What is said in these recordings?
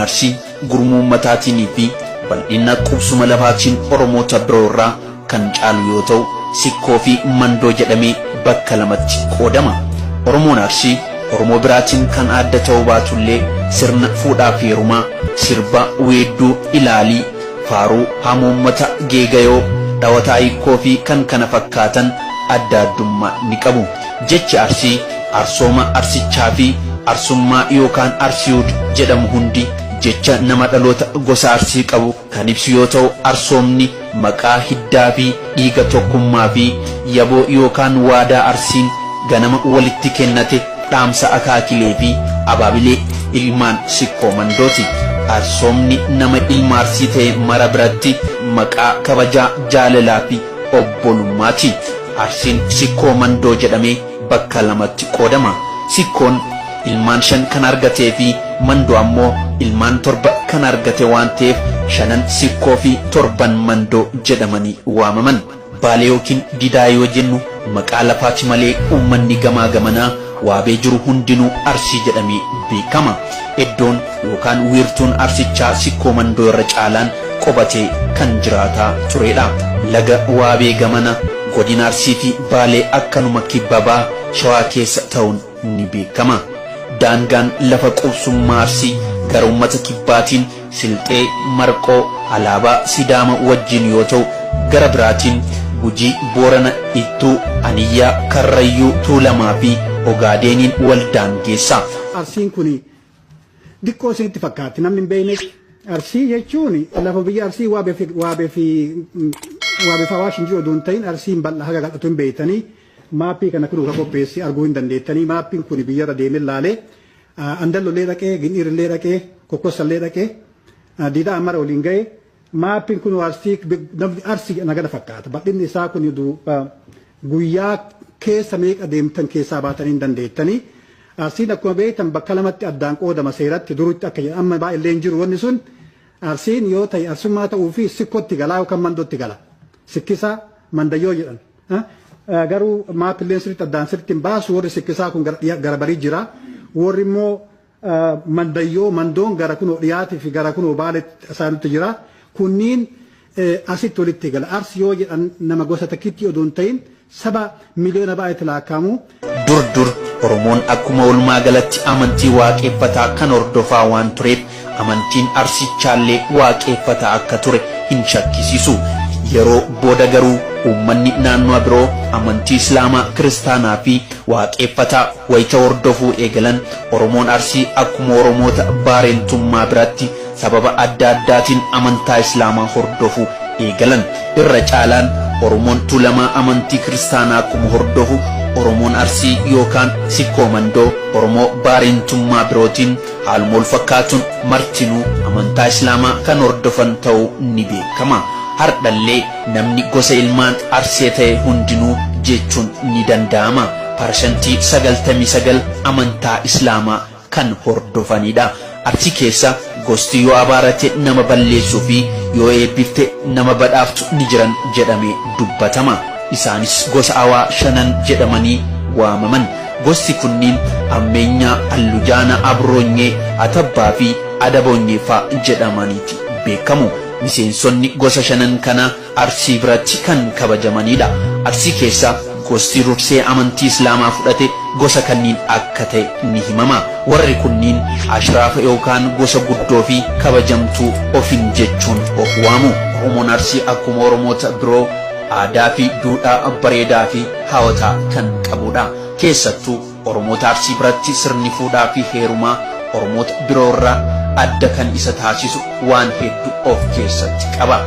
Arsii gurmuu uummataatiin fi bal'ina qubsuma lafaatiin Oromoota biroo irraa kan caalu yoo ta'u sikkoo fi mandoo jedhamee bakka lamatti qoodama. Oromoon Arsii Oromoo biraatiin kan adda ta'uu baatullee sirna fuudhaa fi heerumaa, sirba, weedduu, ilaalii, faaruu, hamuummata, geegayoo, dhawata hiikoo fi kan kana fakkaatan adda addummaa ni qabu. Jechi Arsii arsooma arsichaa fi arsummaa yookaan arsiud jedhamu hundi jecha nama dhaloota gosa Arsii qabu kan ibsu yoo ta'u arsoomni maqaa hiddaa fi dhiiga tokkummaa fi yaboo yookaan waadaa Arsiin ganama walitti kennate dhaamsa akaakilee fi abaabilee ilmaan sikkoo mandooti. Arsoomni nama ilma Arsii ta'e mara biratti maqaa kabajaa, jaalalaa fi obbolummaati. Arsiin sikkoo mandoo jedhamee bakka lamatti qoodama. Sikkoon ilmaan 5 kan argatee fi mandoo ammoo ilmaan 7 kan argate waan ta'eef 5 sikkoo fi 7 mandoo jedhamanii waamaman. Baalee yookiin didaa yoo jennu maqaa lafaati malee uummanni gamaa gamanaa waabee jiru hundinuu Arsii jedhamee beekama. Iddoon yookaan wiirtuun Arsichaa sikkoo mandoo irra caalaan qobatee kan jiraataa turedha. Laga waabee gamana godina Arsii fi Baalee akkanuma kibbabaa Shawaa keessa ta'uun ni beekama. Daangaan lafa qubsummaa Arsii gara uummata kibbaatiin Silxee, Marqoo, Alaabaa, Sidaama wajjin yoo ta'u gara biraatiin Gujii, Boorana, Ittuu, Aniyyaa, Karrayyuu, Tuulamaa fi Ogaadeeniin wal daangeessa. Arsiin kuni dikkoo isinitti fakkaatti namni hin beekne. Arsii jechuun lafa biyya Arsii waabee fi Awaash jiru oduun ta'in Arsiin bal'aa haga gadhatu hin beektanii maappii kana kun qopheessi arguu hin dandeettanii. Maappiin kun biyyarra deemee laalee Andallollee dhaqee, Ginniirillee dhaqee, Kokkossallee dhaqee, Diidaa Amara waliin ga'ee maappiin kun Arsii nagada fakkaata. Bal'inni isaa kun guyyaa keessa meeqa deemtan keessaa baatanii hin dandeettanii. Arsiin akkuma beektan bakka lamatti addaan qoodama seeratti duritti akka jedhan amma baay'illee hin jiru wanni sun. Arsiin yoo ta'e arsummaa ta'uu fi sikkootti galaa yookaan mandootti gala. Sikkisaa mandayyoo jedhan. Garuu maappilleen sirriitti addaan sirriitti hin baasu. Warri sikkisaa kun gara barii jira. Warri immoo mandoon gara kunoo dhiyaatii fi gara kunoo baaletti isaanitti jira. Kunniin asitti walitti gala. Arsi yoo jedhan nama gosa takkitti odoo hin ta'in saba miliyoona baay'eetti lakkaa'amu. Dur Oromoon akkuma walumaa galatti amantii waaqeffataa kan hordofaa waan tureef amantiin Arsichaallee waaqeffataa akka ture hin shakkisiisu. Yeroo booda garuu uummanni naannoo biroo amantii Islaamaa, Kiristaanaa fi waaqeffataa wayita hordofuu eegalan Oromoon Arsii akkuma Oromoota Baarentummaa biratti sababa adda addaatiin amantaa Islaamaa hordofuu eegalan. Irra caalaan Oromoon Tuulamaa amantii Kiristaanaa akkuma hordofu Oromoon Arsii yookaan sikkoo mandoo Oromoo Baarentummaa birootiin haaluma wal fakkaatuun martinuu amantaa Islaamaa kan hordofan ta'uu ni beekama. Hardhallee namni gosa ilmaan Arsee ta'e hundinuu jechuun ni danda'ama. Parsantii 99 amantaa Islaamaa kan hordofanidha. Arsii keessa gosti yoo abaarate nama balleessuu fi yoo eebbifte nama badhaaftu ni jiran jedhamee dubbatama. Isaanis gosa Awaa 5 jedhamanii waamaman. Gosti kunniin Ammeenyaa, Allujaana, Abroonyee, Atabbaa fi Adaboonyee fa'a jedhamaniiti beekamu. Miseensonni gosa 5 kana Arsii biratti kan kabajamanidha. Arsii keessa gosti Rursee amantii Islaamaa fudhate gosa kanniin akka ta'e ni himama. Warri kunniin ashraafa yookaan gosa guddoo fi kabajamtuu ofin jechuun of waamu. Oromoon Arsii akkuma Oromoota biroo aadaa fi duudhaa bareedaa fi hawwataa kan qabudha. Keessattuu Oromoota Arsii biratti sirni fuudhaa fi heerumaa Oromoota biroo irraa adda kan isa taasisu waan hedduu of keessatti qaba.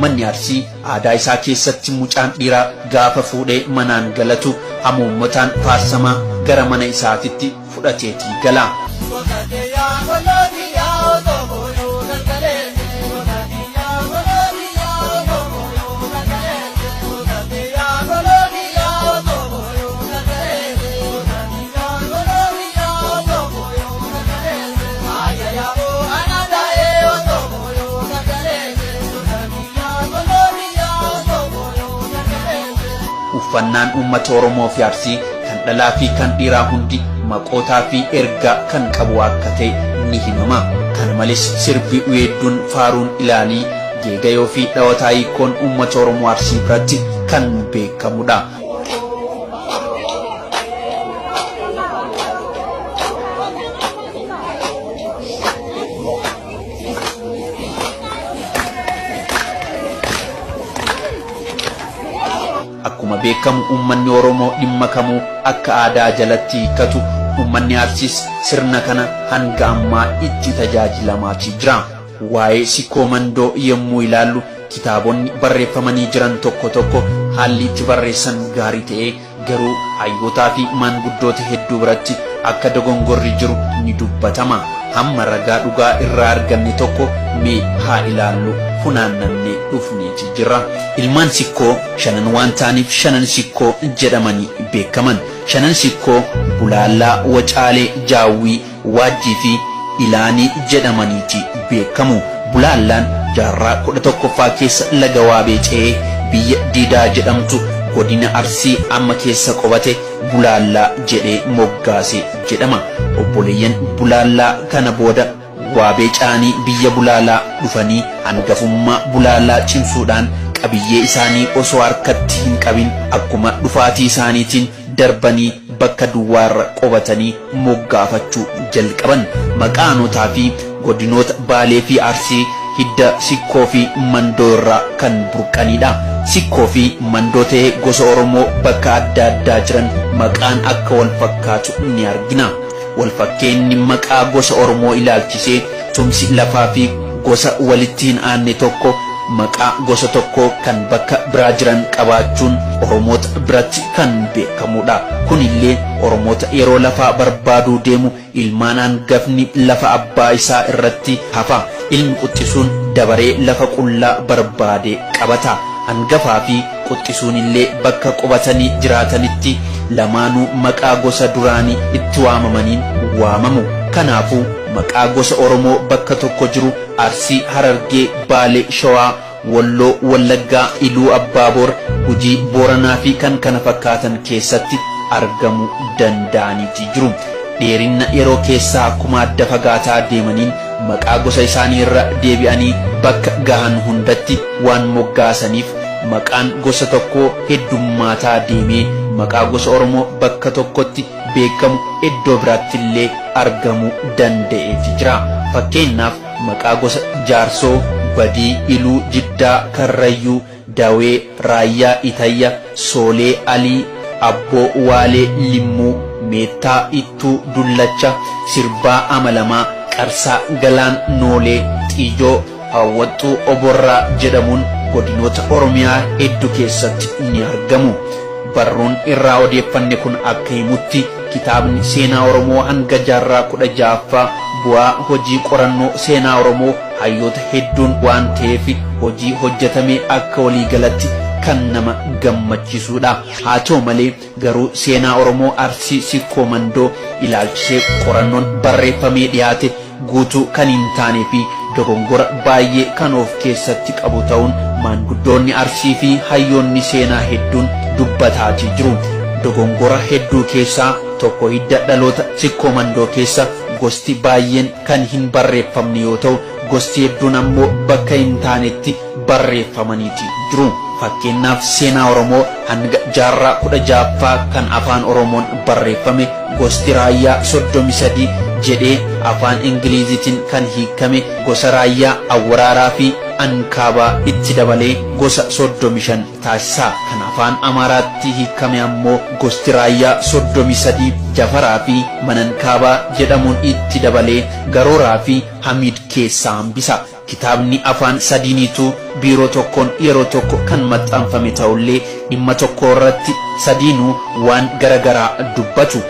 ummanni Arsii aadaa isaa keessatti mucaan dhiiraa gaafa fuudhee manaan galatu hamuummataan faarsamaa gara mana isaatitti fudhateetii gala. Uffannaan uummata Oromoo fi Arsii kan dhalaa fi kan dhiiraa hundi maqootaa fi ergaa kan qabu akka ta'e ni himama. Kana malees sirbi weedduun faaruun ilaalii geegayoo fi dhawataa hiikoon uummata Oromoo Arsii biratti kan beekamudha. Akkuma beekamu ummanni Oromoo dhimma kamuu akka aadaa jalatti hiikkatu ummanni Arsiis sirna kana hanga ammaa itti tajaajilamaa jira. Waa'ee sikkoo mandoo yommuu ilaallu kitaabonni barreeffamanii jiran tokko tokko haalli itti barreessan gaarii ta'ee garuu hayyootaa fi maanguddoota hedduu biratti akka dogongorri jiru ni dubbatama. Hamma ragaa dhugaa irraa arganne tokko mee haa ilaallu funaannannee dhufneeti jira. Ilmaan sikkoo shanan waan ta'aniif shanan sikkoo jedhamanii beekaman. Shanan sikkoo Bulaallaa, Wacaalee, Jaawwii, Waajjii fi Ilaanii jedhamaniiti beekamu. Bulaallaan jaarraa 11ffaa keessa laga Waabee ce'ee biyya Diidaa jedhamtu godina Arsii amma keessa qubate Bulaallaa jedhee moggaase jedhama. Obboleeyyan Bulaallaa kana booda Waabee caanii biyya Bulaalaa dhufanii hangafummaa Bulaalaa cimsuudhaan qabiyyee isaanii osoo harkatti hin qabin akkuma dhufaatii isaaniitiin darbanii bakka duwwaarra qubatanii moggaafachuu jalqaban. Maqaanotaa fi godinoota Baalee fi Arsii hidda sikkoo fi mandoo irraa kan burqanidha. Sikkoo fi mandoo ta'ee gosa Oromoo bakka adda addaa jiran maqaan akka wal fakkaatu ni argina. Wal fakkeenyi maqaa gosa Oromoo ilaalchisee tumsi lafaa fi gosa walitti hin aanne tokko maqaa gosa tokko kan bakka biraa jiran qabaachuun Oromoota biratti kan beekamudha. Kunillee Oromoota yeroo lafaa barbaaduu deemu ilmaan hangafni lafa abbaa isaa irratti hafa. Ilmi quxxisuun dabaree lafa qullaa barbaade qabata. Hangafaa fi quxxisuun illee bakka qubatanii jiraatanitti lamaanuu maqaa gosa duraanii itti waamamaniin waamamu. Kanaafuu maqaa gosa Oromoo bakka tokko jiru Arsii, Harargee, Baalee, Shawaa, Walloo, Wallaggaa, Iluu Abbaaboor, Gujii, Booranaa fi kan kana fakkaatan keessatti argamuu danda'aniiti jiru. Dheerina yeroo keessaa akkuma adda fagaataa deemaniin maqaa gosa isaanii irra deebi'anii bakka gahan hundatti waan moggaasaniif maqaan gosa tokko heddummaataa deemee maqaa gosa Oromoo bakka tokkotti beekamu iddoo biraatti illee argamuu danda'eeti jira. Fakkeenyaaf maqaa gosa Jaarsoo, Badii, Iluu, Jiddaa, Karrayyuu, Dawee, Raayyaa, Itayya, Soolee, Alii, Abboo, Waalee, Limmuu, Meettaa, Ittuu, Dullacha, Sirbaa, Amalamaa, Qarsaa, Galaan, Noolee, Xiyyoo, Hawwaxxuu, Oborraa jedhamuun godinoota Oromiyaa hedduu keessatti ni argamu. Barruun irraa odeeffanne kun akka himutti kitaabni seenaa Oromoo hanga jaarraa 16ffaa bu'aa hojii qorannoo seenaa Oromoo hayyoota hedduun waan ta'eef hojii hojjetamee akka waliigalatti kan nama gammachiisudha. Haa ta'u malee garuu seenaa Oromoo Arsii sikkoo mandoo ilaalchisee qorannoon barreeffamee dhiyaate guutuu kan hin taanee fi dogongora baay'ee kan of keessatti qabu ta'uun maanguddoonni Arsii fi hayyoonni seenaa hedduun dubbataa jiru. Dogongora hedduu keessaa tokko hidda dhaloota sikkoo mandoo keessa gosti baay'een kan hin barreeffamne yoo ta'u gosti hedduun ammoo bakka hin taanetti barreeffamaniiti jiru. Fakkeenyaaf seenaa Oromoo hanga jaarraa 16ffaa kan afaan Oromoon barreeffame gosti Raayyaa 33 jedhee afaan Ingilizitiin kan hiikame gosa Raayyaa Awwaraaraa fi ankaaba itti dabalee gosa 35 taasisaa. Kan afaan Amaaraatti hiikame ammoo gosti raayyaa 33 Jafaraa fi Manankaabaa jedhamuun itti dabalee Garooraa fi Hamid keessaa hambisa. Kitaabni afaan sadiiniitu biiroo tokkoon yeroo tokko kan maxxanfame ta'ullee dhimma tokko irratti sadiinuu waan garagaraa dubbatu.